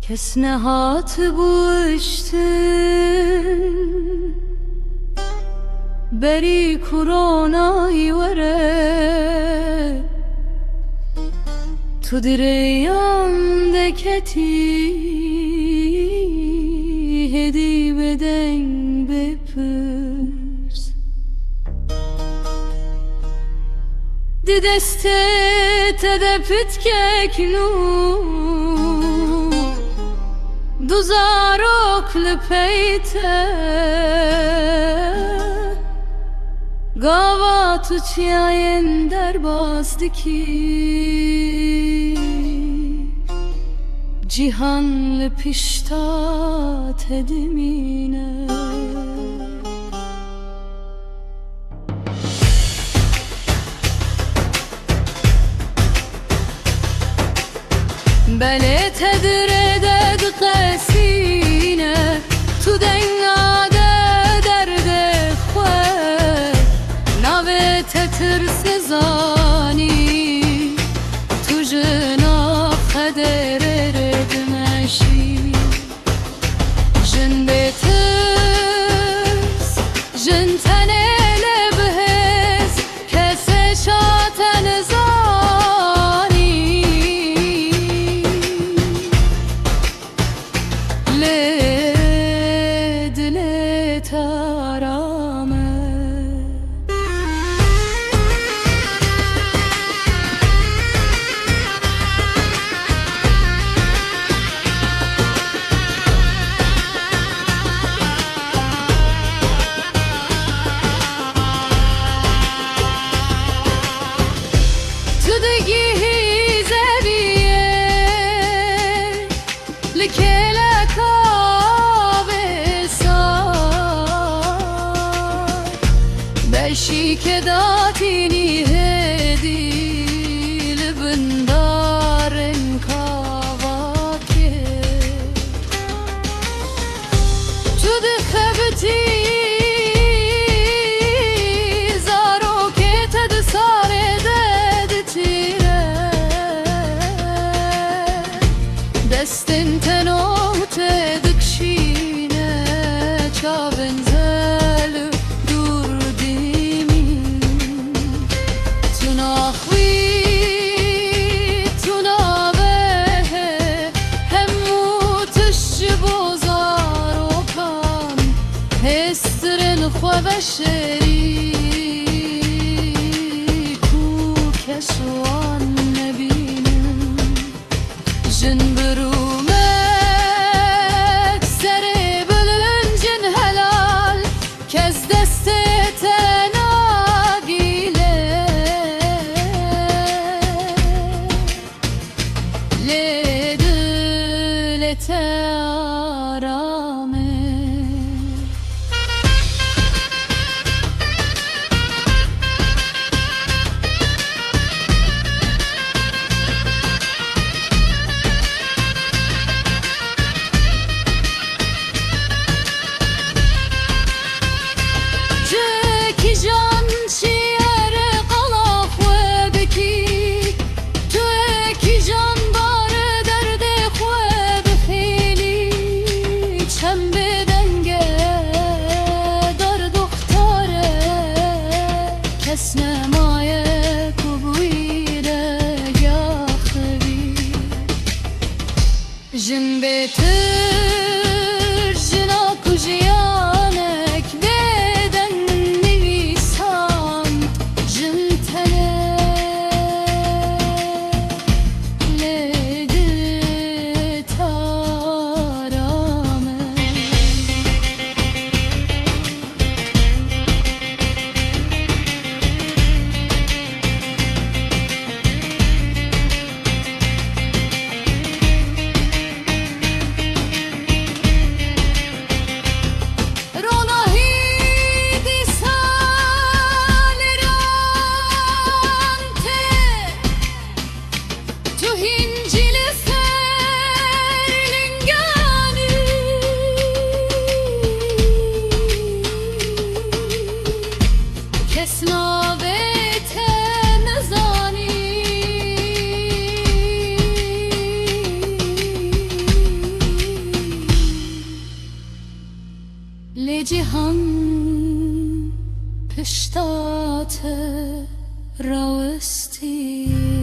کس نهات بوشتن بری کرونای وره تو direğim deketi hedi beden bepers di deste tedepit keknu duzarok lepeyte gava tuçyayen derbazdiki cihanlı piştat edimine bele tedreded qesine tu dengade derde xwe nave tetr sezani tu jina qedere جن بترس جن تنه بهز کس شاتن زانی لدل ترامه که داتینی هدی لبندارن کاواکه تو دخبتی زارو که تد ساره دد تیره دستن تنو تدکشینه چاون زلو شریکو کسوان نبینم جن برومک سری بلنجن helal کز دست تناگیله لیدل ترامه جن بتر جنا کجیانک بدن نویسان جن تنه لدل تارامه لجهان پشتات روستی